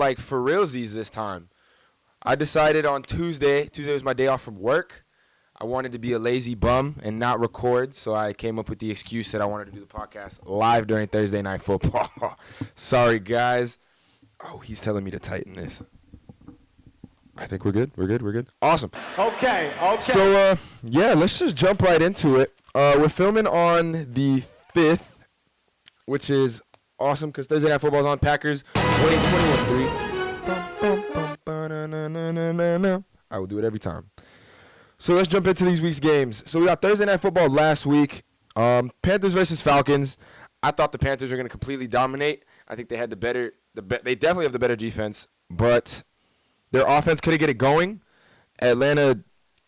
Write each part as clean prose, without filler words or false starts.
like for realsies this time. I decided on Tuesday was my day off from work. I wanted to be a lazy bum and not record, so I came up with the excuse that I wanted to do the podcast live during Thursday Night Football. Sorry, guys. Oh, he's telling me to tighten this. I think we're good. We're good. Awesome. Okay. So, let's just jump right into it. We're filming on the 5th, which is awesome because Thursday Night Football is on. Packers winning 21-3. I will do it every time. So let's jump into these week's games. So we got Thursday Night Football last week. Panthers versus Falcons. I thought the Panthers were going to completely dominate. I think they had they definitely have the better defense, but their offense couldn't get it going. Atlanta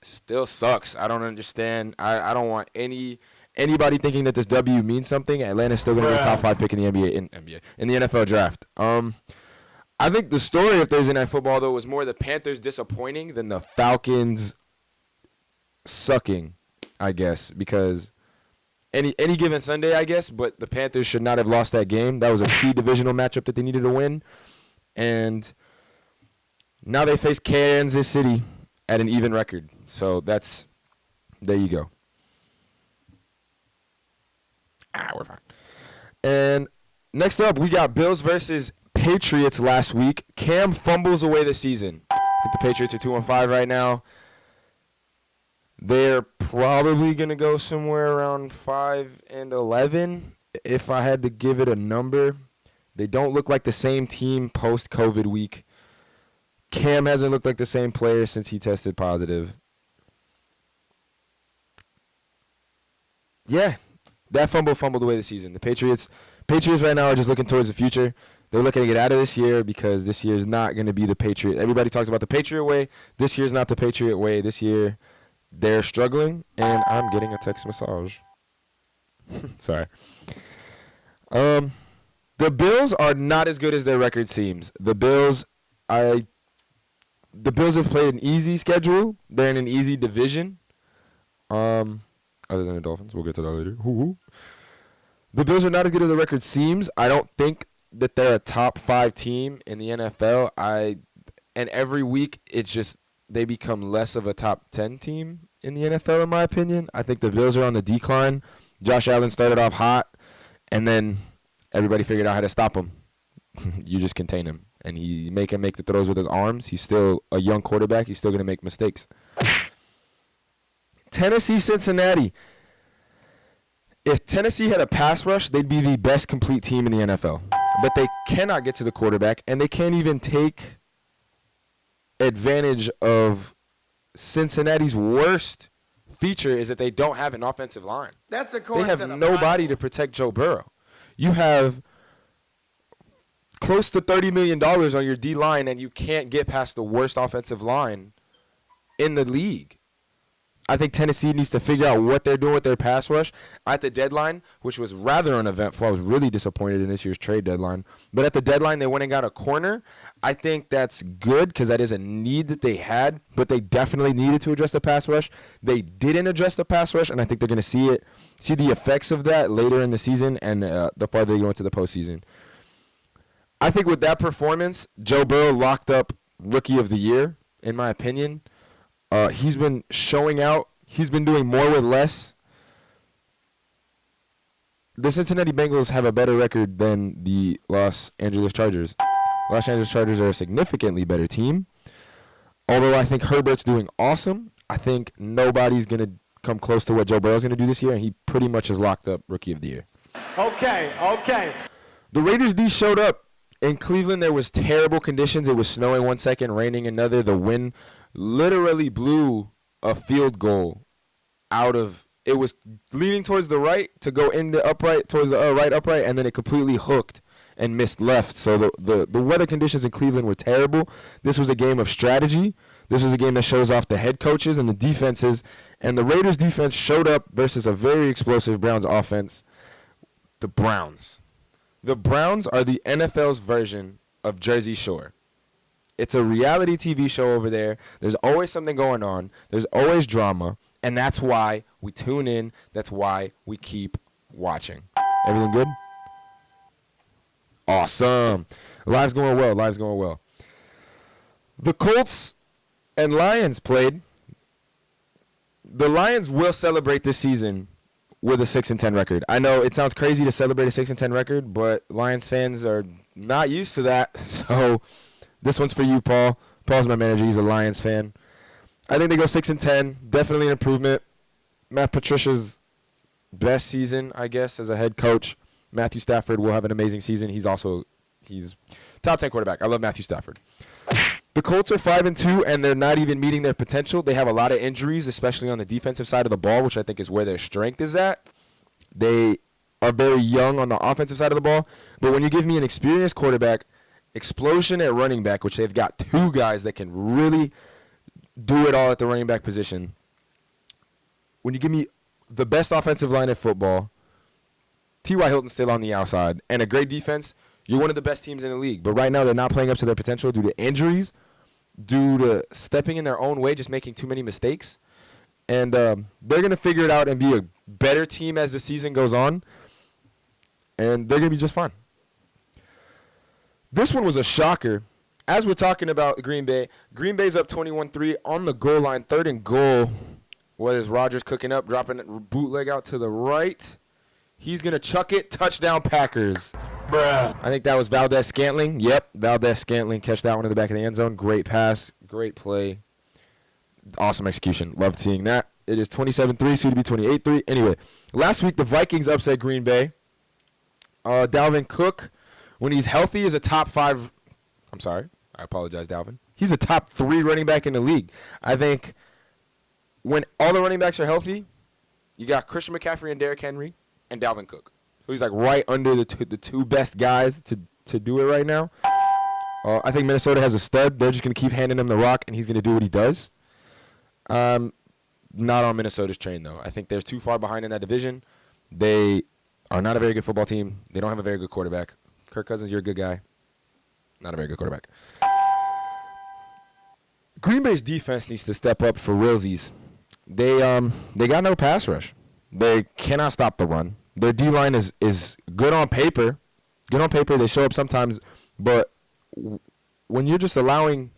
still sucks. I don't understand. I don't want anybody thinking that this W means something. Atlanta's still going to be a top 5 pick in the in the NFL draft. I think the story of Thursday Night Football though was more the Panthers disappointing than the Falcons sucking, I guess, because any given Sunday, I guess, but the Panthers should not have lost that game. That was a key divisional matchup that they needed to win, and now they face Kansas City at an even record. So there you go. We're fine. And next up, we got Bills versus Patriots last week. Cam fumbles away the season. I think the Patriots are 2-5 right now. They're probably going to go somewhere around 5-11 if I had to give it a number. They don't look like the same team post-COVID week. Cam hasn't looked like the same player since he tested positive. Yeah, that fumbled away the season. The Patriots right now are just looking towards the future. They're looking to get out of this year because this year is not going to be the Patriot. Everybody talks about the Patriot way. This year is not the Patriot way. This year they're struggling, and I'm getting a text massage. Sorry. The Bills are not as good as their record seems. The Bills have played an easy schedule. They're in an easy division. Other than the Dolphins. We'll get to that later. Hoo-hoo. The Bills are not as good as the record seems. I don't think that they're a top 5 team in the NFL. And every week it's just they become less of a top 10 team in the NFL, in my opinion. I think the Bills are on the decline. Josh Allen started off hot, and then everybody figured out how to stop him. You just contain him, and you make him make the throws with his arms. He's still a young quarterback. He's still going to make mistakes. Tennessee, Cincinnati. If Tennessee had a pass rush, they'd be the best complete team in the NFL. But they cannot get to the quarterback, and they can't even take advantage of Cincinnati's worst feature is that they don't have an offensive line. That's according They have to the nobody Bible. to protect Joe Burrow. You have close to $30 million on your D-line, and you can't get past the worst offensive line in the league. I think Tennessee needs to figure out what they're doing with their pass rush at the deadline, which was rather uneventful. I was really disappointed in this year's trade deadline. But at the deadline, they went and got a corner. I think that's good because that is a need that they had, but they definitely needed to address the pass rush. They didn't address the pass rush, and I think they're going to see the effects of that later in the season and the farther they go into the postseason. I think with that performance, Joe Burrow locked up Rookie of the Year, in my opinion. He's been showing out. He's been doing more with less. The Cincinnati Bengals have a better record than the Los Angeles Chargers. Los Angeles Chargers are a significantly better team. Although I think Herbert's doing awesome, I think nobody's going to come close to what Joe Burrow's going to do this year, and he pretty much has locked up Rookie of the Year. Okay. The Raiders D showed up. In Cleveland, there was terrible conditions. It was snowing one second, raining another. The wind literally blew a field goal out of – it was leaning towards the right to go in the upright, towards the right upright, and then it completely hooked and missed left. So the weather conditions in Cleveland were terrible. This was a game of strategy. This was a game that shows off the head coaches and the defenses. And the Raiders' defense showed up versus a very explosive Browns offense. The Browns. The Browns are the NFL's version of Jersey Shore. It's a reality TV show over there. There's always something going on. There's always drama. And that's why we tune in. That's why we keep watching. Everything good? Awesome. Live's going well. The Colts and Lions played. The Lions will celebrate this season with a 6-10 record. I know it sounds crazy to celebrate a 6-10 record, but Lions fans are not used to that. So this one's for you, Paul. Paul's my manager. He's a Lions fan. I think they go 6-10. Definitely an improvement. Matt Patricia's best season, I guess, as a head coach. Matthew Stafford will have an amazing season. He's top 10 quarterback. I love Matthew Stafford. The Colts are 5-2, and they're not even meeting their potential. They have a lot of injuries, especially on the defensive side of the ball, which I think is where their strength is at. They are very young on the offensive side of the ball. But when you give me an experienced quarterback, explosion at running back, which they've got two guys that can really do it all at the running back position. When you give me the best offensive line in football, T.Y. Hilton's still on the outside, and a great defense, you're one of the best teams in the league. But right now they're not playing up to their potential due to injuries, due to stepping in their own way, just making too many mistakes. And they're going to figure it out and be a better team as the season goes on. And they're going to be just fine. This one was a shocker. As we're talking about Green Bay's up 21-3 on the goal line. 3rd and goal. What is Rodgers cooking up, dropping it, bootleg out to the right. He's going to chuck it. Touchdown, Packers. Bruh. I think that was Valdez-Scantling. Yep, Valdez-Scantling catch that one in the back of the end zone. Great pass. Great play. Awesome execution. Loved seeing that. It is 27-3, soon to be 28-3. Anyway, last week the Vikings upset Green Bay. Dalvin Cook, when he's healthy, is a top 5. I'm sorry. I apologize, Dalvin. He's a top 3 running back in the league. I think when all the running backs are healthy, you got Christian McCaffrey and Derrick Henry and Dalvin Cook. So he's like right under the two best guys to do it right now. I think Minnesota has a stud. They're just going to keep handing him the rock, and he's going to do what he does. Not on Minnesota's train, though. I think they're too far behind in that division. They are not a very good football team. They don't have a very good quarterback. Kirk Cousins, you're a good guy. Not a very good quarterback. Green Bay's defense needs to step up for realsies. They got no pass rush. They cannot stop the run. Their D-line is good on paper. Good on paper. They show up sometimes. But when you're just allowing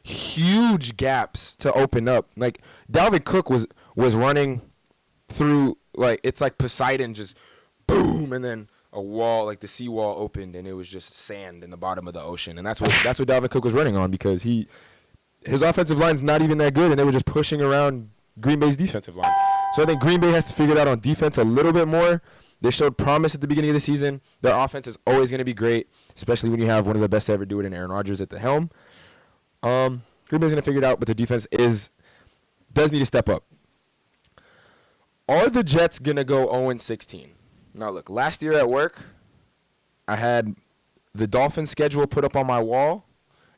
huge gaps to open up, like Dalvin Cook was running through, like it's like Poseidon just boom, and then a wall, like the seawall opened, and it was just sand in the bottom of the ocean. And that's what Dalvin Cook was running on because his offensive line's not even that good, and they were just pushing around Green Bay's defensive line. So I think Green Bay has to figure it out on defense a little bit more. They showed promise at the beginning of the season. Their offense is always going to be great, especially when you have one of the best to ever do it in Aaron Rodgers at the helm. Green Bay's going to figure it out, but their defense does need to step up. Are the Jets going to go 0-16? Now, look, last year at work, I had the Dolphins schedule put up on my wall,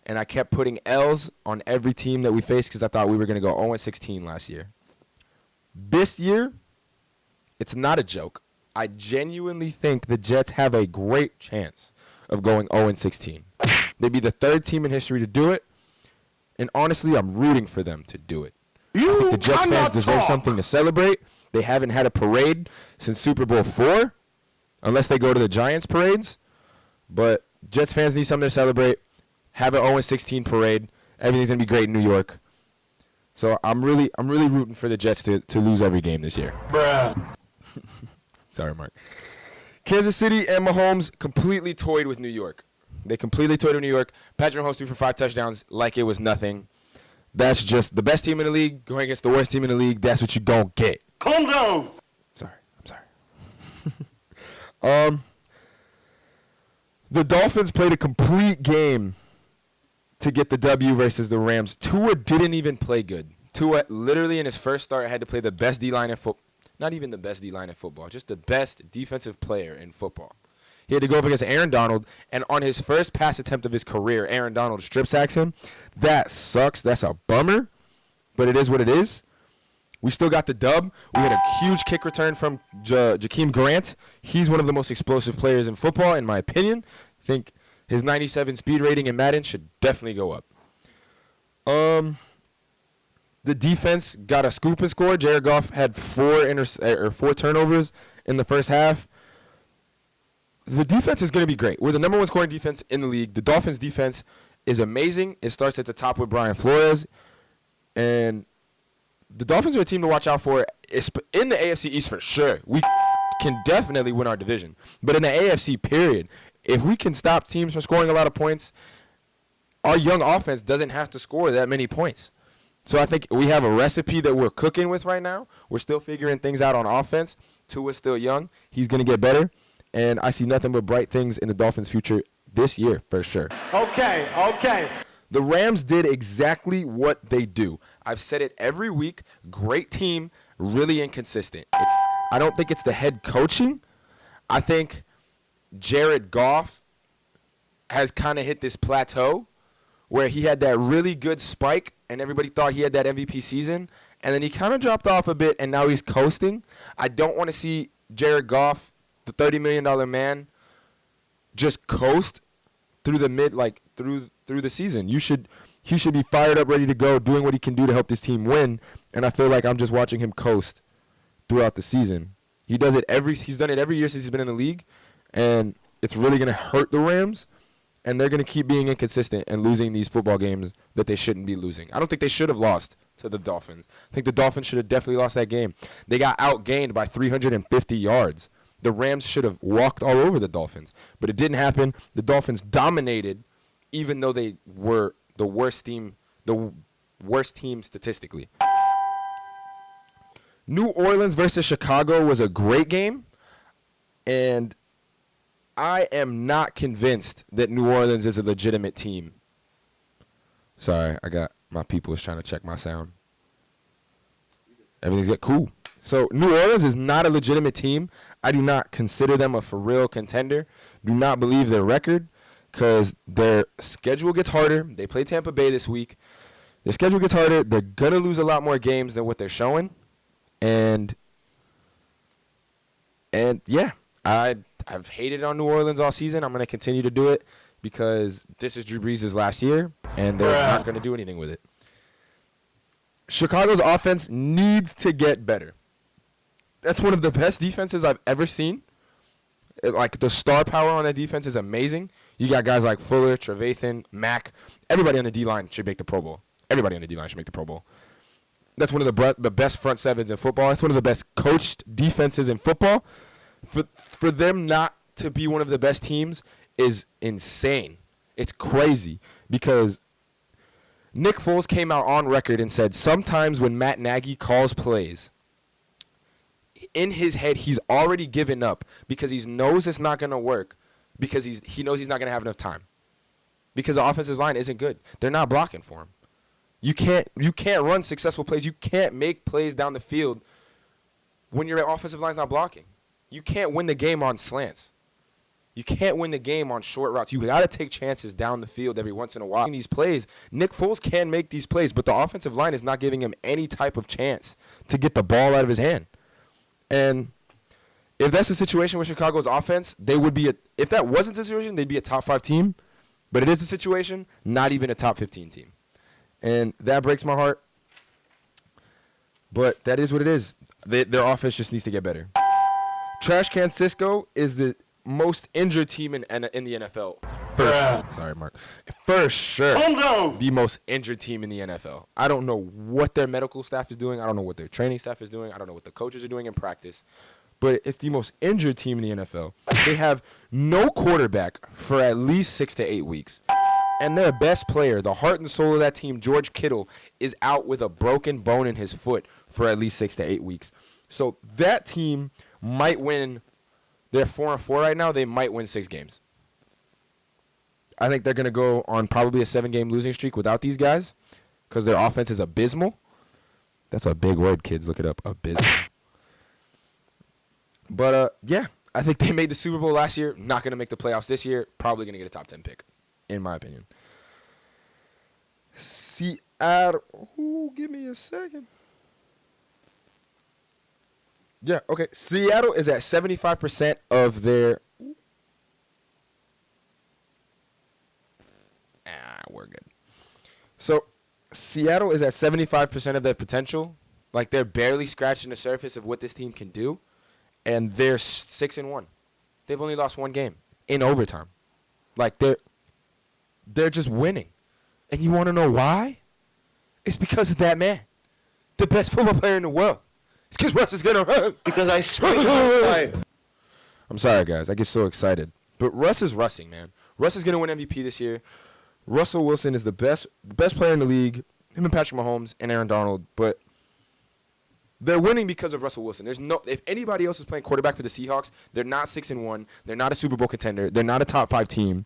and I kept putting L's on every team that we faced because I thought we were going to go 0-16 last year. This year, it's not a joke. I genuinely think the Jets have a great chance of going 0-16. They'd be the 3rd team in history to do it, and honestly, I'm rooting for them to do it. I think the Jets fans deserve something to celebrate. They haven't had a parade since Super Bowl IV, unless they go to the Giants parades. But Jets fans need something to celebrate. Have an 0-16 parade. Everything's going to be great in New York. So I'm really rooting for the Jets to lose every game this year. Bruh. Sorry, Mark. Kansas City and Mahomes completely toyed with New York. They completely toyed with New York. Patrick Mahomes threw for 5 touchdowns like it was nothing. That's just the best team in the league going against the worst team in the league. That's what you're going to get. Calm down. I'm sorry. The Dolphins played a complete game to get the W versus the Rams. Tua didn't even play good. Tua literally in his first start had to play the best D-line in football. Not even the best D-line in football, just the best defensive player in football. He had to go up against Aaron Donald, and on his first pass attempt of his career, Aaron Donald strip sacks him. That sucks. That's a bummer, but it is what it is. We still got the dub. We had a huge kick return from Jakeem Grant. He's one of the most explosive players in football, in my opinion. I think his 97 speed rating in Madden should definitely go up. The defense got a scoop and score. Jared Goff had 4 turnovers in the first half. The defense is going to be great. We're the number 1 scoring defense in the league. The Dolphins' defense is amazing. It starts at the top with Brian Flores. And the Dolphins are a team to watch out for in the AFC East for sure. We can definitely win our division. But in the AFC, period, if we can stop teams from scoring a lot of points, our young offense doesn't have to score that many points. So I think we have a recipe that we're cooking with right now. We're still figuring things out on offense. Tua's still young. He's going to get better. And I see nothing but bright things in the Dolphins' future this year for sure. Okay. The Rams did exactly what they do. I've said it every week. Great team, really inconsistent. I don't think it's the head coaching. I think Jared Goff has kind of hit this plateau where he had that really good spike and everybody thought he had that MVP season, and then he kind of dropped off a bit and now he's coasting. I don't want to see Jared Goff, the $30 million man, just coast through the through the season. He should be fired up, ready to go, doing what he can do to help this team win. And I feel like I'm just watching him coast throughout the season. He's done it every year since he's been in the league, and it's really going to hurt the Rams. And they're going to keep being inconsistent and losing these football games that they shouldn't be losing. I don't think they should have lost to the Dolphins. I think the Dolphins should have definitely lost that game. They got outgained by 350 yards. The Rams should have walked all over the Dolphins. But it didn't happen. The Dolphins dominated, even though they were the worst team statistically. New Orleans versus Chicago was a great game. And I am not convinced that New Orleans is a legitimate team. Sorry, I got my people is trying to check my sound. Everything's good. Cool. So New Orleans is not a legitimate team. I do not consider them a for real contender. Do not believe their record because their schedule gets harder. They play Tampa Bay this week. Their schedule gets harder. They're going to lose a lot more games than what they're showing. And yeah, I've hated on New Orleans all season. I'm going to continue to do it because this is Drew Brees' last year, and they're not going to do anything with it. Chicago's offense needs to get better. That's one of the best defenses I've ever seen. Like, the star power on that defense is amazing. You got guys like Fuller, Trevathan, Mack. Everybody on the D-line should make the Pro Bowl. Everybody on the D-line should make the Pro Bowl. That's one of the best front sevens in football. That's one of the best coached defenses in football. For them not to be one of the best teams is insane. It's crazy because Nick Foles came out on record and said sometimes when Matt Nagy calls plays, in his head he's already given up because he knows it's not going to work because he knows he's not going to have enough time because the offensive line isn't good. They're not blocking for him. You can't run successful plays. You can't make plays down the field when your offensive line's not blocking. You can't win the game on slants. You can't win the game on short routes. You got to take chances down the field every once in a while. These plays, Nick Foles can make these plays, but the offensive line is not giving him any type of chance to get the ball out of his hand. And if that's the situation with Chicago's offense, they would be if that wasn't the situation, they'd be a top 5 team. But it is the situation, not even a top 15 team. And that breaks my heart. But that is what it is. Their offense just needs to get better. Trash Can Cisco is the most injured team in the NFL. Sorry, Mark. For sure. The most injured team in the NFL. I don't know what their medical staff is doing. I don't know what their training staff is doing. I don't know what the coaches are doing in practice. But it's the most injured team in the NFL. They have no quarterback for at least 6 to 8 weeks. And their best player, the heart and soul of that team, George Kittle, is out with a broken bone in his foot for at least 6 to 8 weeks. So that team might win. They're 4-4 right now. They might win 6 games. I think they're going to go on probably a 7-game losing streak without these guys because their offense is abysmal. That's a big word, kids. Look it up. Abysmal. But, yeah, I think they made the Super Bowl last year. Not going to make the playoffs this year. Probably going to get a top 10 pick, in my opinion. Seattle. Ooh, give me a second. Yeah, okay. Seattle is at 75% of their... we're good. So, Seattle is at 75% of their potential. Like, they're barely scratching the surface of what this team can do. And they're 6-1. They've only lost 1 game in overtime. Like, they're just winning. And you want to know why? It's because of that man. The best football player in the world. It's because Russ is going to run. Because I speak my I'm sorry, guys. I get so excited. But Russ is rushing, man. Russ is going to win MVP this year. Russell Wilson is the best player in the league. Him and Patrick Mahomes and Aaron Donald. But they're winning because of Russell Wilson. If anybody else is playing quarterback for the Seahawks, they're not 6-1. They're not a Super Bowl contender. They're not a top 5 team.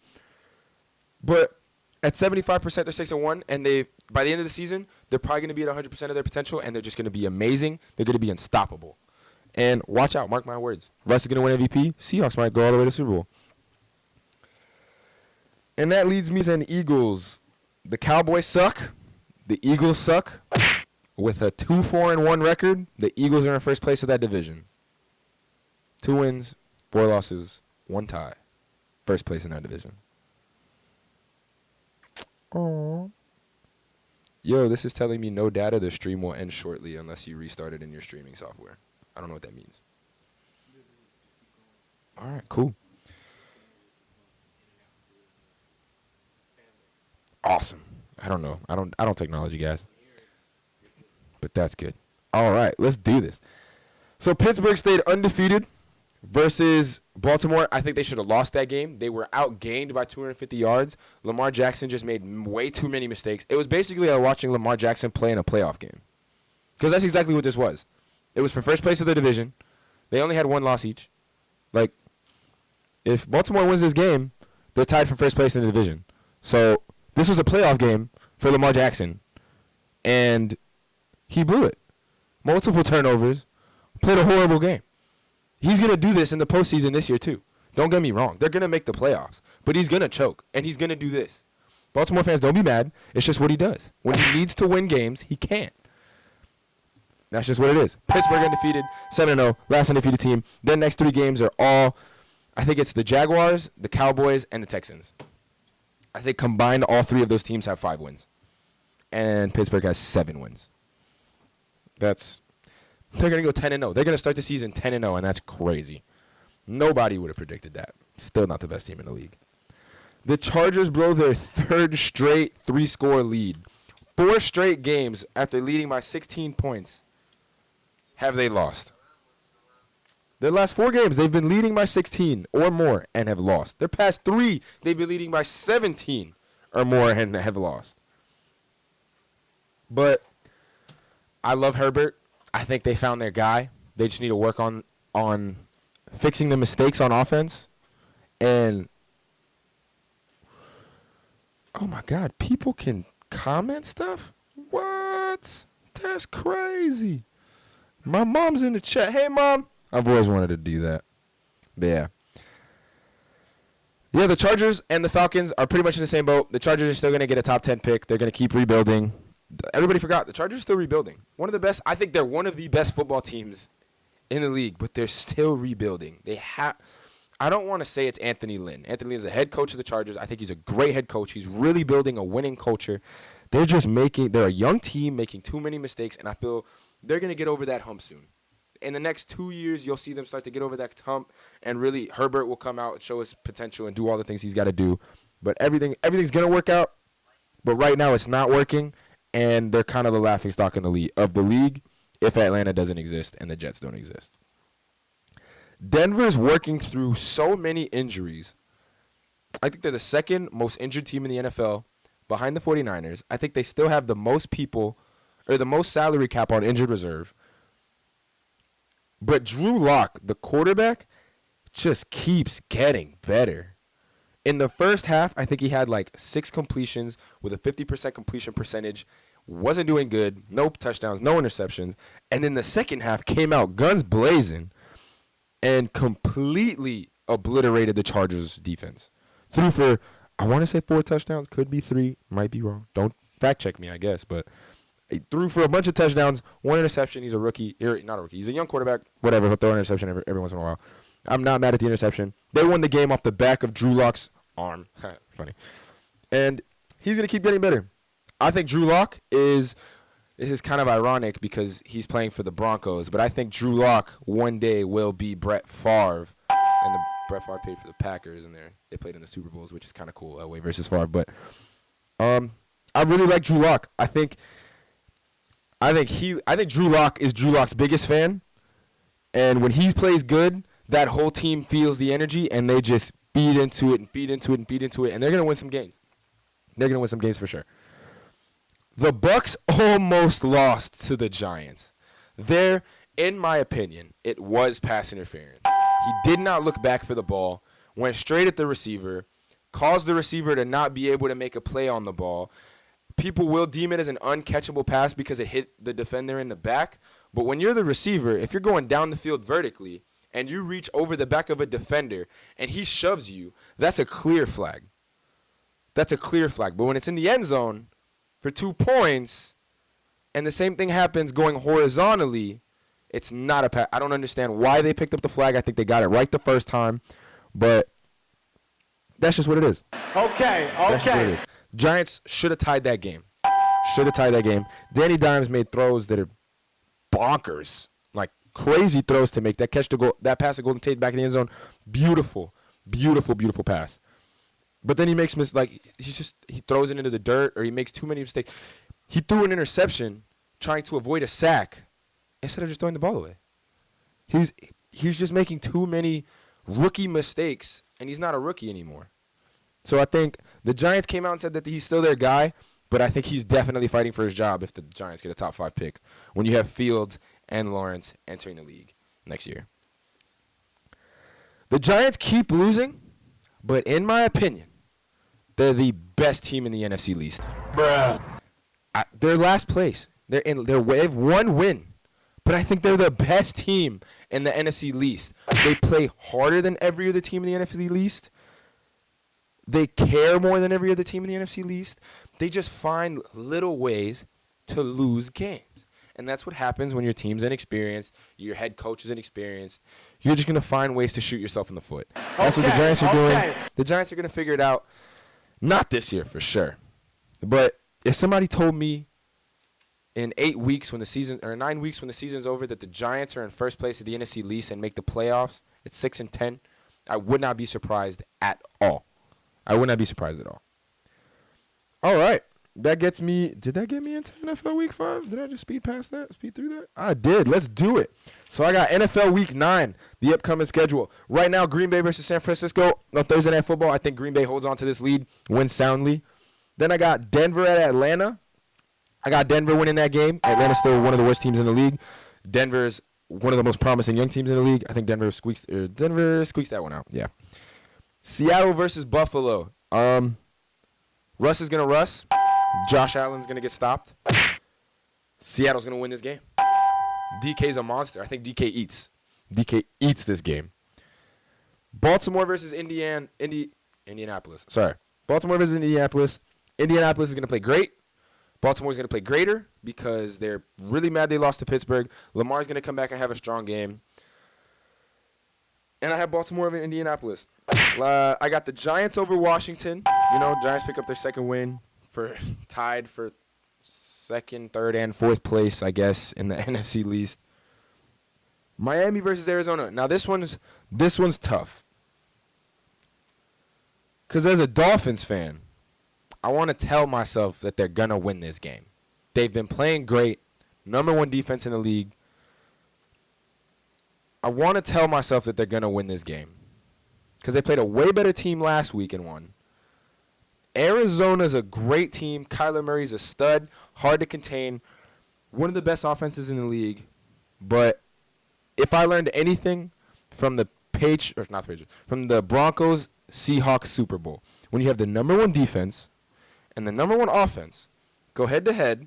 But at 75%, they're 6-1, and by the end of the season, they're probably going to be at 100% of their potential, and they're just going to be amazing. They're going to be unstoppable. And watch out, mark my words. Russ is going to win MVP. Seahawks might go all the way to Super Bowl. And that leads me to the Eagles. The Cowboys suck. The Eagles suck. With a 2-4-1 record, the Eagles are in first place of that division. 2 wins, 4 losses, 1 tie. First place in that division. Aww. Yo, this is telling me no data. The stream will end shortly unless you restart it in your streaming software. I don't know what that means. All right, cool. Awesome. I don't know. I don't technology, guys. But that's good. All right, let's do this. So Pittsburgh stayed undefeated versus Baltimore. I think they should have lost that game. They were outgained by 250 yards. Lamar Jackson just made way too many mistakes. It was basically like watching Lamar Jackson play in a playoff game. Because that's exactly what this was. It was for first place of the division. They only had 1 loss each. Like, if Baltimore wins this game, they're tied for first place in the division. So this was a playoff game for Lamar Jackson. And he blew it. Multiple turnovers. Played a horrible game. He's going to do this in the postseason this year, too. Don't get me wrong. They're going to make the playoffs. But he's going to choke. And he's going to do this. Baltimore fans, don't be mad. It's just what he does. When he needs to win games, he can't. That's just what it is. Pittsburgh undefeated, 7-0, last undefeated team. Their next 3 games are all, I think it's the Jaguars, the Cowboys, and the Texans. I think combined, all 3 of those teams have 5 wins. And Pittsburgh has 7 wins. They're going to go 10-0. They're going to start the season 10-0, and that's crazy. Nobody would have predicted that. Still not the best team in the league. The Chargers blow their 3rd straight 3-score lead. 4 straight games after leading by 16 points have they lost. Their last 4 games, they've been leading by 16 or more and have lost. Their past 3, they've been leading by 17 or more and have lost. But I love Herbert. I think they found their guy. They just need to work on fixing the mistakes on offense. And, oh, my God, people can comment stuff? What? That's crazy. My mom's in the chat. Hey, Mom. I've always wanted to do that. But, yeah. Yeah, the Chargers and the Falcons are pretty much in the same boat. The Chargers are still going to get a top 10 pick. They're going to keep rebuilding. Everybody forgot. The Chargers are still rebuilding. One of the best. I think they're one of the best football teams in the league, but they're still rebuilding. I don't want to say it's Anthony Lynn. Anthony Lynn is the head coach of the Chargers. I think he's a great head coach. He's really building a winning culture. They're a young team making too many mistakes, and I feel they're going to get over that hump soon. In the next 2 years, you'll see them start to get over that hump, and really Herbert will come out and show his potential and do all the things he's got to do. But everything's going to work out, but right now it's not working, and they're kind of the laughingstock in the league if Atlanta doesn't exist and the Jets don't exist. Denver's working through so many injuries. I think they're the 2nd most injured team in the NFL behind the 49ers. I think they still have the most people or the most salary cap on injured reserve. But Drew Lock, the quarterback, just keeps getting better. In the first half, I think he had like 6 completions with a 50% completion percentage. Wasn't doing good. No touchdowns, no interceptions. And then the second half came out guns blazing and completely obliterated the Chargers defense. Threw for, I want to say 4 touchdowns. Could be 3. Might be wrong. Don't fact check me, I guess. But he threw for a bunch of touchdowns. 1 interception. He's a rookie. Not a rookie. He's a young quarterback. Whatever. He'll throw an interception every once in a while. I'm not mad at the interception. They won the game off the back of Drew Lock's arm. Funny. And he's going to keep getting better. I think Drew Lock this is kind of ironic because he's playing for the Broncos, but I think Drew Lock one day will be Brett Favre. And Brett Favre played for the Packers, and they played in the Super Bowls, which is kind of cool, Elway versus Favre. But I I really like Drew Lock. I think Drew Lock is Drew Lock's biggest fan. And when he plays good, that whole team feels the energy, and they just feed into it and feed into it and feed into it, and they're going to win some games. They're going to win some games for sure. The Bucks almost lost to the Giants. There, in my opinion, it was pass interference. He did not look back for the ball, went straight at the receiver, caused the receiver to not be able to make a play on the ball. People will deem it as an uncatchable pass because it hit the defender in the back. But when you're the receiver, if you're going down the field vertically and you reach over the back of a defender and he shoves you, that's a clear flag. That's a clear flag. But when it's in the end zone for 2 points and the same thing happens going horizontally, it's not a pass. I don't understand why they picked up the flag. I think they got it right the first time. But that's just what it is. Okay. That's just what it is. Giants should have tied that game. Danny Dimes made throws that are bonkers, like crazy throws to make. That catch to go, that pass to Golden Tate back in the end zone, beautiful pass. But then he makes he throws it into the dirt, or he makes too many mistakes. He threw an interception trying to avoid a sack instead of just throwing the ball away. He's just making too many rookie mistakes, and he's not a rookie anymore. So I think the Giants came out and said that he's still their guy, but I think he's definitely fighting for his job if the Giants get a top 5 pick when you have Fields and Lawrence entering the league next year. The Giants keep losing, but in my opinion, they're the best team in the NFC East. Bruh. They're last place. They have 1 win, but I think they're the best team in the NFC East. They play harder than every other team in the NFC East. They care more than every other team in the NFC East. They just find little ways to lose games. And that's what happens when your team's inexperienced, your head coach is inexperienced. You're just going to find ways to shoot yourself in the foot. That's what the Giants are doing. The Giants are going to figure it out. Not this year, for sure. But if somebody told me in 8 weeks when the season, or 9 weeks when the season's over, that the Giants are in first place of the NFC East and make the playoffs at 6-10, I would not be surprised at all. I would not be surprised at all. All right. That gets me. Did that get me into NFL Week 5? Did I just speed through that? I did. Let's do it. So I got NFL Week 9, the upcoming schedule. Right now, Green Bay versus San Francisco on Thursday Night Football. I think Green Bay holds on to this lead, wins soundly. Then I got Denver at Atlanta. I got Denver winning that game. Atlanta's still one of the worst teams in the league. Denver's one of the most promising young teams in the league. I think Denver squeaks that one out. Yeah. Seattle versus Buffalo. Russ is going to Russ. Josh Allen's going to get stopped. Seattle's going to win this game. DK's a monster. I think DK eats. DK eats this game. Baltimore versus Indianapolis. Sorry. Baltimore versus Indianapolis. Indianapolis is going to play great. Baltimore's going to play greater because they're really mad they lost to Pittsburgh. Lamar's going to come back and have a strong game. And I have Baltimore over Indianapolis. I got the Giants over Washington. Giants pick up their second win, tied for second, third, and fourth place, I guess, in the NFC East. Miami versus Arizona. Now this one's tough. Because as a Dolphins fan, I want to tell myself that they're gonna win this game. They've been playing great, number 1 defense in the league. I want to tell myself that they're going to win this game because they played a way better team last week and won. Arizona's a great team. Kyler Murray's a stud, hard to contain, one of the best offenses in the league. But if I learned anything from the from the Broncos Seahawks Super Bowl, when you have the number 1 defense and the number 1 offense go head to head,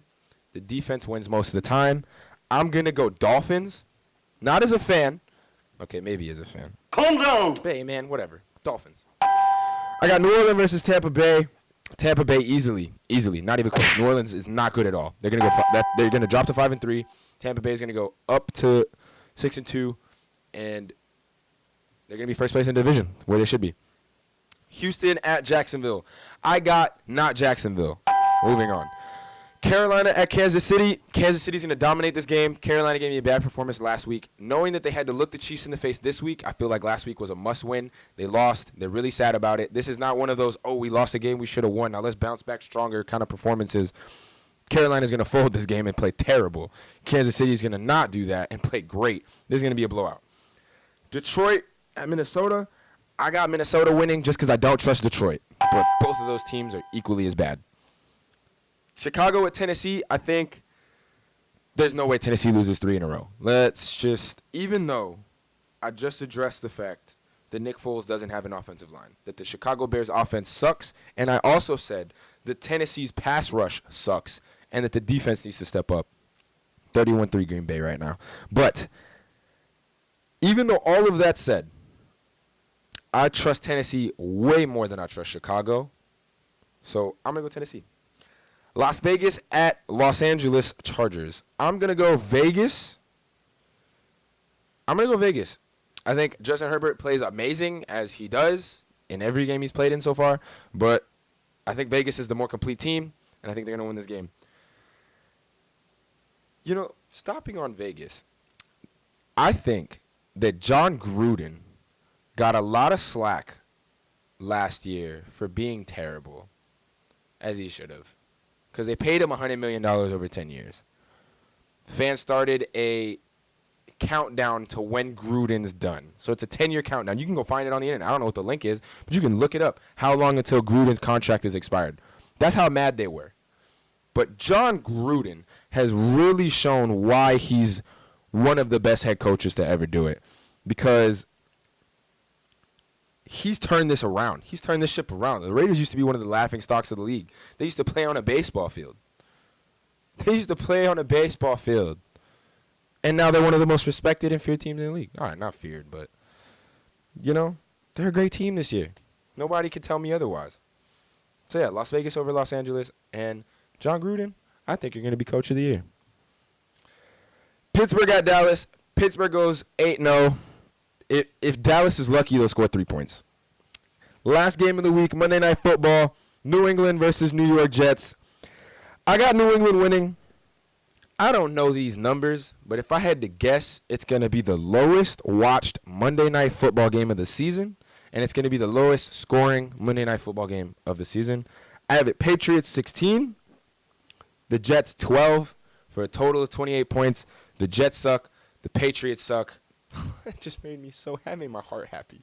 the defense wins most of the time. I'm going to go Dolphins, not as a fan. Okay, maybe as a fan. Calm down. Hey, man, whatever. Dolphins. I got New Orleans versus Tampa Bay. Tampa Bay easily, not even close. New Orleans is not good at all. They're gonna go. They're gonna drop to 5-3. Tampa Bay is gonna go up to 6-2, and they're gonna be first place in the division where they should be. Houston at Jacksonville. I got not Jacksonville. Moving on. Carolina at Kansas City. Kansas City's going to dominate this game. Carolina gave me a bad performance last week. Knowing that they had to look the Chiefs in the face this week, I feel like last week was a must-win. They lost. They're really sad about it. This is not one of those, oh, we lost a game we should have won. Now let's bounce back stronger kind of performances. Carolina's going to fold this game and play terrible. Kansas City is going to not do that and play great. This is going to be a blowout. Detroit at Minnesota. I got Minnesota winning just because I don't trust Detroit. But both of those teams are equally as bad. Chicago at Tennessee, I think there's no way Tennessee loses 3 in a row. Even though I just addressed the fact that Nick Foles doesn't have an offensive line, that the Chicago Bears offense sucks, and I also said that Tennessee's pass rush sucks, and that the defense needs to step up. 31-3 Green Bay right now. But even though all of that said, I trust Tennessee way more than I trust Chicago. So I'm going to go Tennessee. Las Vegas at Los Angeles Chargers. I'm going to go Vegas. I think Justin Herbert plays amazing, as he does in every game he's played in so far. But I think Vegas is the more complete team, and I think they're going to win this game. You know, stopping on Vegas, I think that John Gruden got a lot of slack last year for being terrible, as he should have. Because they paid him $100 million over 10 years. Fans started a countdown to when Gruden's done. So it's a 10-year countdown. You can go find it on the internet. I don't know what the link is, but you can look it up. How long until Gruden's contract is expired. That's how mad they were. But John Gruden has really shown why he's one of the best head coaches to ever do it. Because he's turned this around. He's turned this ship around. The Raiders used to be one of the laughing stocks of the league. They used to play on a baseball field. And now they're one of the most respected and feared teams in the league. All right, not feared, but, you know, they're a great team this year. Nobody can tell me otherwise. So, yeah, Las Vegas over Los Angeles. And John Gruden, I think you're going to be coach of the year. Pittsburgh at Dallas. Pittsburgh goes 8-0. If Dallas is lucky, they'll score 3 points. Last game of the week, Monday Night Football, New England versus New York Jets. I got New England winning. I don't know these numbers, but if I had to guess, it's going to be the lowest watched Monday Night Football game of the season, and it's going to be the lowest scoring Monday Night Football game of the season. I have it Patriots 16, the Jets 12, for a total of 28 points. The Jets suck. The Patriots suck. It just made my heart happy.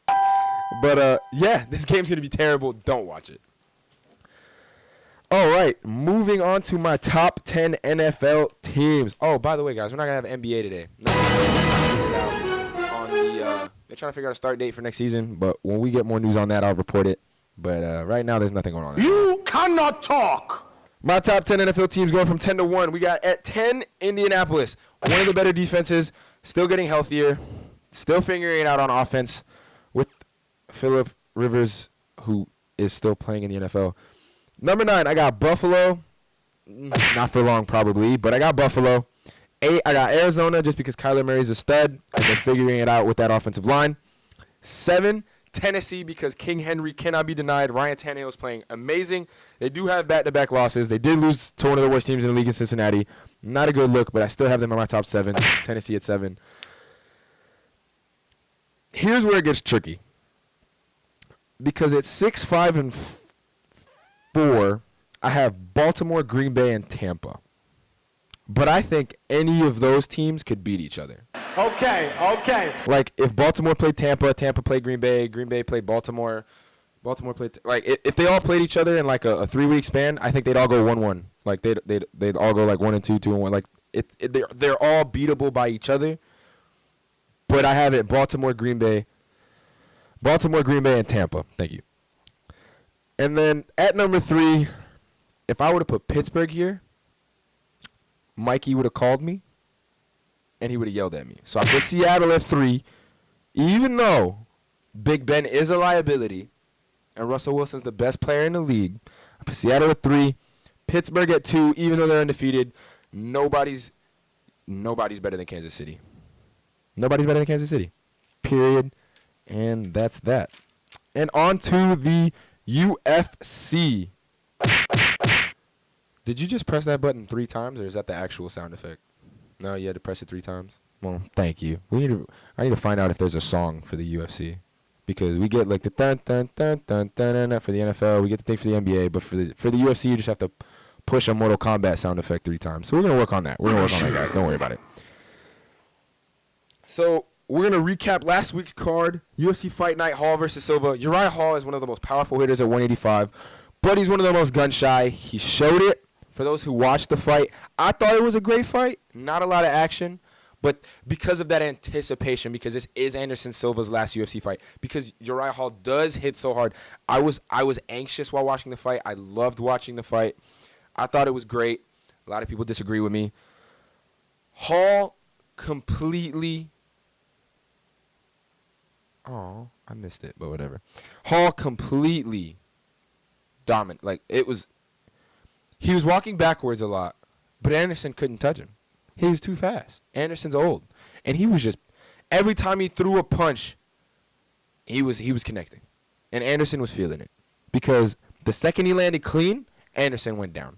But, yeah, this game's going to be terrible. Don't watch it. All right, moving on to my top 10 NFL teams. Oh, by the way, guys, we're not going to have NBA today. They're trying to figure out a start date for next season, but when we get more news on that, I'll report it. But right now, there's nothing going on. You cannot talk. My top 10 NFL teams going from 10 to 1. We got at 10, Indianapolis. One of the better defenses, still getting healthier, still figuring it out on offense with Phillip Rivers, who is still playing in the NFL. Number 9, I got Buffalo. Not for long, probably, but I got Buffalo. 8, I got Arizona, just because Kyler Murray's a stud, and they're figuring it out with that offensive line. 7, Tennessee, because King Henry cannot be denied. Ryan Tannehill is playing amazing. They do have back-to-back losses. They did lose to one of the worst teams in the league in Cincinnati. Not a good look, but I still have them in my top 7. Tennessee at 7. Here's where it gets tricky. Because at 6, 5, and 4, I have Baltimore, Green Bay, and Tampa. But I think any of those teams could beat each other. Okay. Like, if Baltimore played Tampa, Tampa played Green Bay played Baltimore, Baltimore played if they all played each other in like a 3-week span, I think they'd all go 1-1. Like they'd all go like 1-2, 2-1. Like they're all beatable by each other. But I have it Baltimore, Green Bay, and Tampa. Thank you. And then at number 3, if I would have put Pittsburgh here, Mikey would have called me, and he would have yelled at me. So I put Seattle at 3, even though Big Ben is a liability, and Russell Wilson's the best player in the league. I put Seattle at 3, Pittsburgh at 2, even though they're undefeated. Nobody's better than Kansas City. Nobody's better than Kansas City. Period. And that's that. And on to the UFC. The Did you just press that button 3 times, or is that the actual sound effect? No, you had to press it 3 times. Well, thank you. I need to find out if there's a song for the UFC, because we get like the dun dun dun dun dun dun for the NFL. We get the thing for the NBA, but for the UFC, you just have to push a Mortal Kombat sound effect 3 times. So we're gonna work on that. We're gonna work on that, guys. Don't worry about it. So we're gonna recap last week's card: UFC Fight Night, Hall versus Silva. Uriah Hall is one of the most powerful hitters at 185, but he's one of the most gun shy. He showed it. For those who watched the fight, I thought it was a great fight. Not a lot of action, but because of that anticipation, because this is Anderson Silva's last UFC fight, because Uriah Hall does hit so hard, I was anxious while watching the fight. I loved watching the fight. I thought it was great. A lot of people disagree with me. Hall completely... Oh, I missed it, but whatever. Hall completely dominant. Like, it was... He was walking backwards a lot, but Anderson couldn't touch him. He was too fast. Anderson's old. And he was just... Every time he threw a punch, he was connecting. And Anderson was feeling it. Because the second he landed clean, Anderson went down.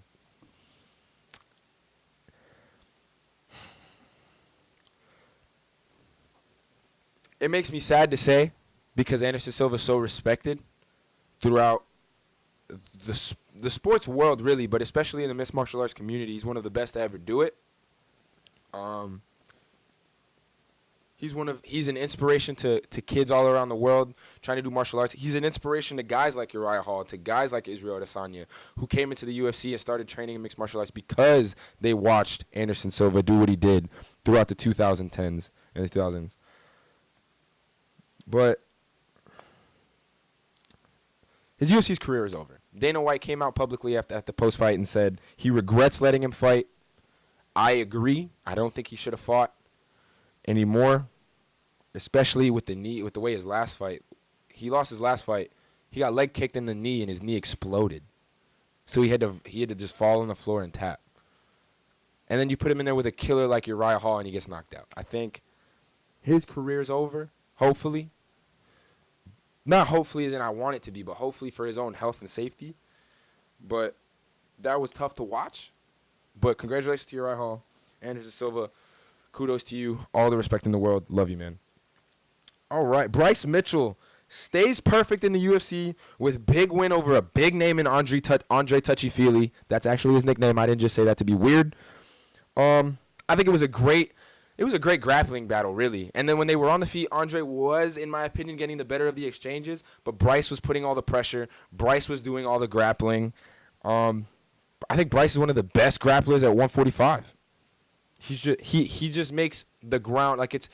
It makes me sad to say, because Anderson Silva is so respected throughout the sports world, really, but especially in the mixed martial arts community. He's one of the best to ever do it. He's an inspiration to kids all around the world trying to do martial arts. He's an inspiration to guys like Uriah Hall, to guys like Israel Adesanya, who came into the UFC and started training in mixed martial arts because they watched Anderson Silva do what he did throughout the 2010s and the 2000s. But his UFC's career is over. Dana White came out publicly after the post-fight and said he regrets letting him fight. I agree. I don't think he should have fought anymore, especially with the knee, with the way his last fight. He lost his last fight. He got leg kicked in the knee and his knee exploded. So he had to just fall on the floor and tap. And then you put him in there with a killer like Uriah Hall and he gets knocked out. I think his career's over, hopefully. Not hopefully as in I want it to be, but hopefully for his own health and safety. But that was tough to watch. But congratulations to Uriah Hall. Anderson Silva, kudos to you. All the respect in the world. Love you, man. All right. Bryce Mitchell stays perfect in the UFC with big win over a big name in Andre Touchy-Feely. That's actually his nickname. I didn't just say that to be weird. I think it was a great grappling battle, really. And then when they were on the feet, Andre was, in my opinion, getting the better of the exchanges. But Bryce was putting all the pressure. Bryce was doing all the grappling. I think Bryce is one of the best grapplers at 145. He just makes the ground, like it's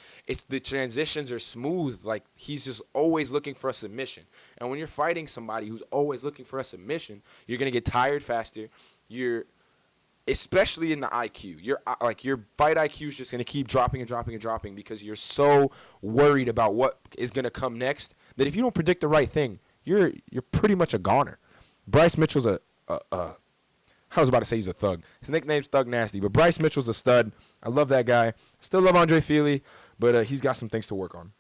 the transitions are smooth. Like he's just always looking for a submission. And when you're fighting somebody who's always looking for a submission, you're gonna get tired faster. Especially in the IQ, your fight IQ is just gonna keep dropping and dropping and dropping because you're so worried about what is gonna come next that if you don't predict the right thing, you're pretty much a goner. Bryce Mitchell's I was about to say he's a thug. His nickname's Thug Nasty, but Bryce Mitchell's a stud. I love that guy. Still love Andre Feely, but he's got some things to work on.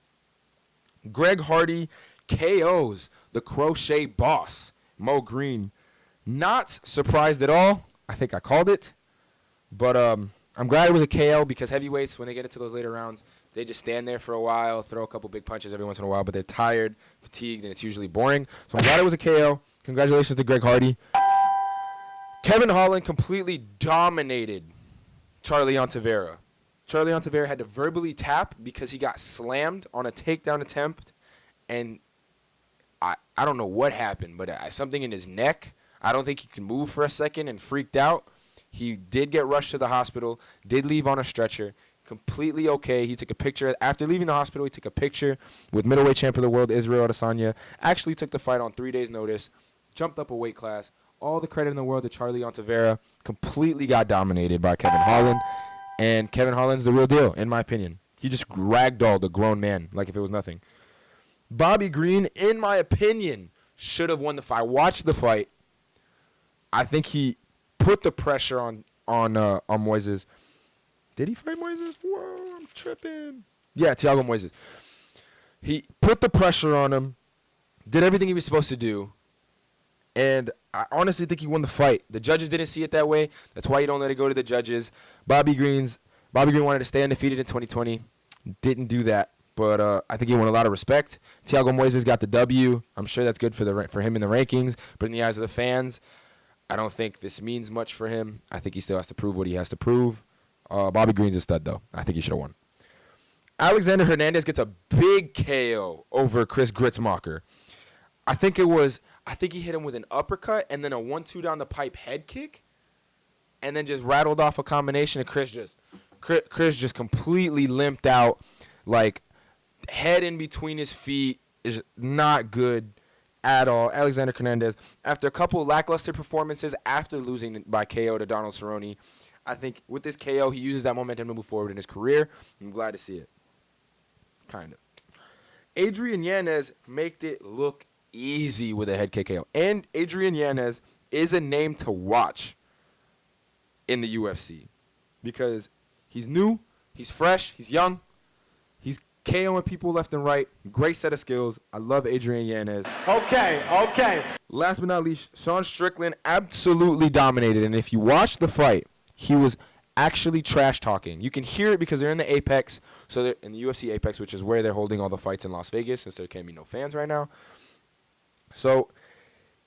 Greg Hardy KOs the crochet boss, Mo Green. Not surprised at all. I think I called it. But I'm glad it was a KO because heavyweights, when they get into those later rounds, they just stand there for a while, throw a couple big punches every once in a while, but they're tired, fatigued, and it's usually boring. So I'm glad it was a KO. Congratulations to Greg Hardy. Kevin Holland completely dominated Charlie Ontivera. Charlie Ontivera had to verbally tap because he got slammed on a takedown attempt, and I don't know what happened, but something in his neck. I don't think he could move for a second and freaked out. He did get rushed to the hospital, did leave on a stretcher, completely okay. He took a picture. After leaving the hospital, he took a picture with middleweight champ of the world, Israel Adesanya. Actually took the fight on 3 days' notice, jumped up a weight class. All the credit in the world to Charlie Ontivera. Completely got dominated by Kevin Holland. And Kevin Holland's the real deal, in my opinion. He just ragdolled a grown man like if it was nothing. Bobby Green, in my opinion, should have won the fight. I watched the fight. I think he put the pressure on Moises. Did he fight Moises? Whoa, I'm tripping. Yeah, Thiago Moises. He put the pressure on him, did everything he was supposed to do, and I honestly think he won the fight. The judges didn't see it that way. That's why you don't let it go to the judges. Bobby Green wanted to stay undefeated in 2020. Didn't do that. But I think he won a lot of respect. Thiago Moises got the W. I'm sure that's good for him in the rankings. But in the eyes of the fans, I don't think this means much for him. I think he still has to prove what he has to prove. Bobby Green's a stud, though. I think he should have won. Alexander Hernandez gets a big KO over Chris Gritzmacher. I think he hit him with an uppercut and then a 1-2 down the pipe head kick, and then just rattled off a combination. And Chris just completely limped out, like head in between his feet is not good at all. Alexander Hernandez, after a couple lackluster performances after losing by KO to Donald Cerrone, I think with this KO he uses that momentum to move forward in his career. I'm glad to see it. Kind of. Adrian Yanez made it look easy with a head kick KO. And Adrian Yanez is a name to watch in the UFC because he's new, he's fresh, he's young, he's KOing people left and right. Great set of skills. I love Adrian Yanez. Okay. Last but not least, Sean Strickland absolutely dominated. And if you watch the fight, he was actually trash talking. You can hear it because they're in the Apex, so they're in the UFC Apex, which is where they're holding all the fights in Las Vegas, since there can't be no fans right now. So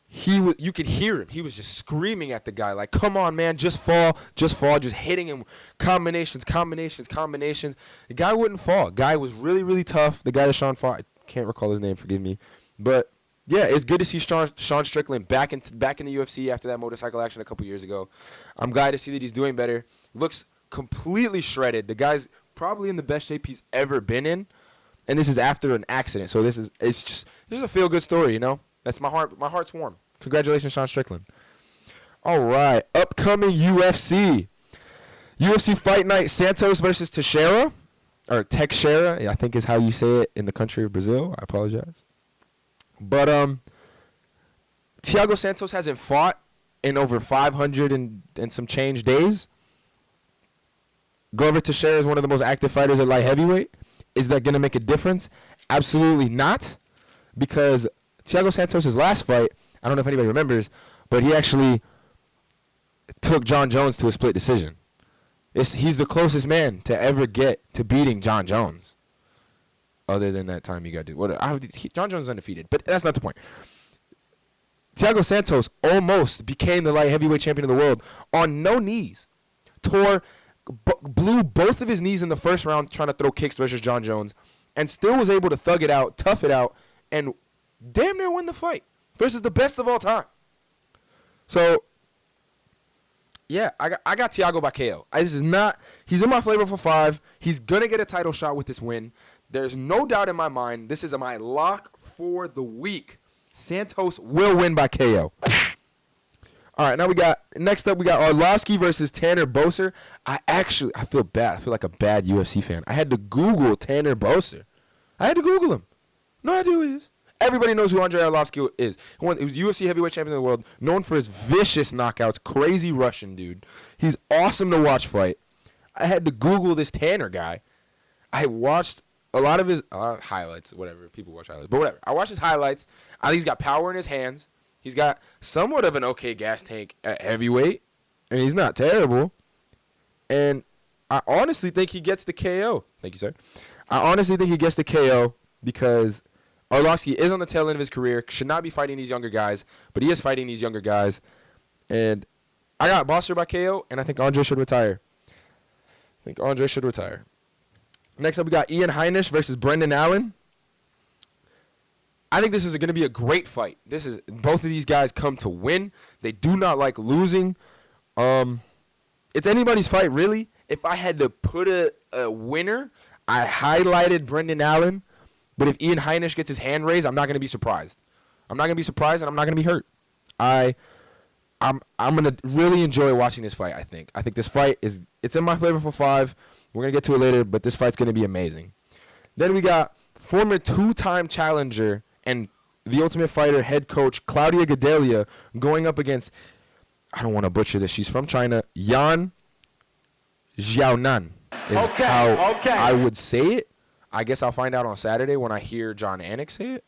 you could hear him. He was just screaming at the guy, like, "Come on, man, just fall," just hitting him combinations. The guy wouldn't fall. Guy was really, really tough. The guy that Sean fought, I can't recall his name, forgive me, but yeah, it's good to see Sean Strickland back in the UFC after that motorcycle action a couple years ago. I'm glad to see that he's doing better. Looks completely shredded. The guy's probably in the best shape he's ever been in, and this is after an accident. So this is a feel good story, you know. That's my heart's warm. Congratulations, Sean Strickland. All right, upcoming UFC Fight Night: Santos versus Teixeira, or Teixeira, I think is how you say it in the country of Brazil. I apologize. But Thiago Santos hasn't fought in over 500 and some change days. Glover Teixeira is one of the most active fighters at light heavyweight. Is that going to make a difference? Absolutely not, because Thiago Santos' last fight, I don't know if anybody remembers, but he actually took John Jones to a split decision. He's the closest man to ever get to beating John Jones. Other than that time he got to John Jones is undefeated, but that's not the point. Thiago Santos almost became the light heavyweight champion of the world on no knees. Blew both of his knees in the first round trying to throw kicks versus John Jones, and still was able to thug it out, tough it out, and damn near win the fight versus the best of all time. So, yeah, I got Thiago by KO. He's in my flavor for 5. He's going to get a title shot with this win. There's no doubt in my mind. This is my lock for the week. Santos will win by KO. All right, next up we got Arlovsky versus Tanner Boser. I feel bad. I feel like a bad UFC fan. I had to Google Tanner Boser. I had to Google him. No idea who he is. Everybody knows who Andrei Arlovsky is. He was UFC heavyweight champion of the world, known for his vicious knockouts, crazy Russian dude. He's awesome to watch fight. I had to Google this Tanner guy. I watched a lot of his highlights, whatever. People watch highlights, but whatever. I watched his highlights. I think he's got power in his hands. He's got somewhat of an okay gas tank at heavyweight, and he's not terrible. And I honestly think he gets the KO. Thank you, sir. I honestly think he gets the KO because Arlovsky is on the tail end of his career, should not be fighting these younger guys, but he is fighting these younger guys. And I got Boser by KO, and I think Andre should retire. Next up, we got Ian Heinisch versus Brendan Allen. I think this is going to be a great fight. Both of these guys come to win. They do not like losing. It's anybody's fight, really. If I had to put a winner, I highlighted Brendan Allen. But if Ian Heinisch gets his hand raised, I'm not going to be surprised. I'm not going to be surprised, and I'm not going to be hurt. I'm going to really enjoy watching this fight, I think. I think this fight it's in my flavor for 5. We're going to get to it later, but this fight's going to be amazing. Then we got former 2-time challenger and The Ultimate Fighter head coach Claudia Gadelha going up against, I don't want to butcher this, she's from China, Yan Xiaonan is how I would say it. I guess I'll find out on Saturday when I hear John Anik say it.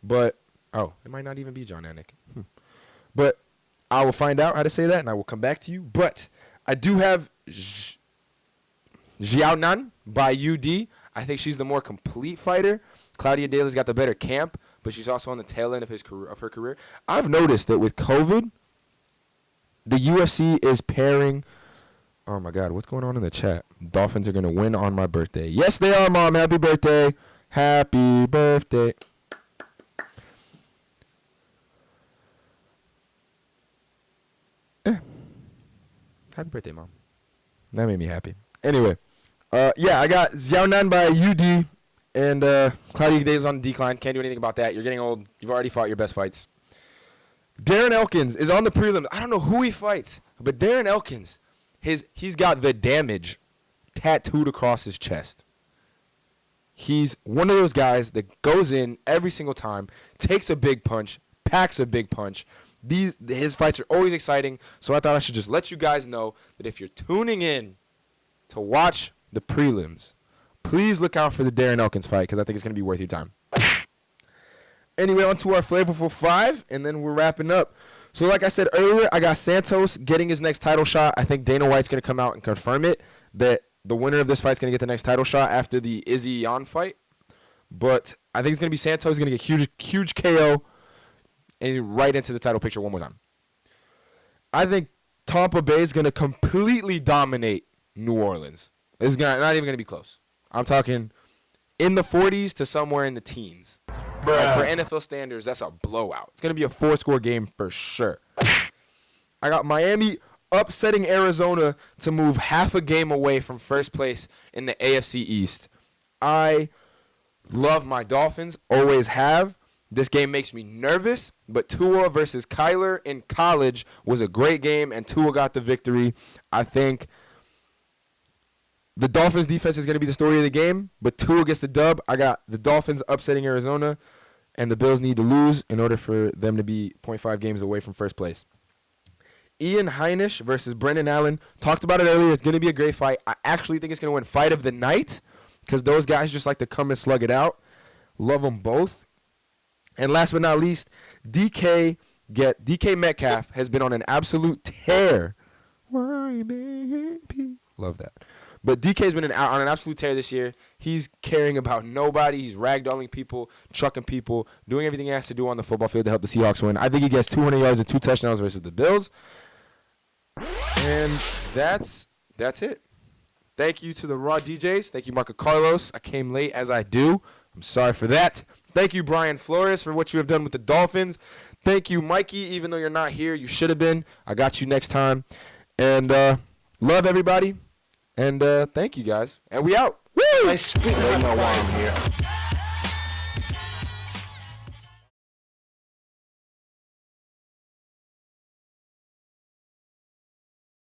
But, it might not even be John Anik. But I will find out how to say that, and I will come back to you. But I do have Xiaonan by UD. I think she's the more complete fighter. Claudia Daly's got the better camp, but she's also on the tail end of her career. I've noticed that with COVID, the UFC is pairing. Oh my God, what's going on in the chat? Dolphins are gonna win on my birthday. Yes, they are, Mom. Happy birthday. Happy birthday. Happy birthday, Mom. That made me happy. Anyway, yeah, I got Xiaonan by UD, and Claudia Daly's on the decline. Can't do anything about that. You're getting old. You've already fought your best fights. Darren Elkins is on the prelims. I don't know who he fights, but Darren Elkins, he's got the damage tattooed across his chest. He's one of those guys that goes in every single time, takes a big punch, packs a big punch. His fights are always exciting, so I thought I should just let you guys know that if you're tuning in to watch the prelims, please look out for the Darren Elkins fight because I think it's going to be worth your time. Anyway, on to our flavorful 5, and then we're wrapping up. So like I said earlier, I got Santos getting his next title shot. I think Dana White's going to come out and confirm it, that the winner of this fight is going to get the next title shot after the Izzy Jan fight. But I think it's going to be Santos. He's going to get huge KO and right into the title picture one more time. I think Tampa Bay is going to completely dominate New Orleans. It's not even going to be close. I'm talking in the 40s to somewhere in the teens. Like for NFL standards, that's a blowout. It's going to be a 4-score game for sure. I got Miami upsetting Arizona to move half a game away from first place in the AFC East. I love my Dolphins, always have. This game makes me nervous, but Tua versus Kyler in college was a great game, and Tua got the victory. I think the Dolphins' defense is going to be the story of the game, but Tua gets the dub. I got the Dolphins upsetting Arizona, and the Bills need to lose in order for them to be 0.5 games away from first place. Ian Heinisch versus Brendan Allen. Talked about it earlier. It's going to be a great fight. I actually think it's going to win fight of the night because those guys just like to come and slug it out. Love them both. And last but not least, DK Metcalf has been on an absolute tear. Why, baby? Love that. But DK's been on an absolute tear this year. He's caring about nobody. He's ragdolling people, trucking people, doing everything he has to do on the football field to help the Seahawks win. I think he gets 200 yards and 2 touchdowns versus the Bills. And that's it. Thank you to the Raw DJs. Thank you, Marco Carlos. I came late as I do. I'm sorry for that. Thank you, Brian Flores, for what you have done with the Dolphins. Thank you, Mikey. Even though you're not here, you should have been. I got you next time. And love everybody. And thank you, guys. And we out. Woo! I speak. They know why I'm here.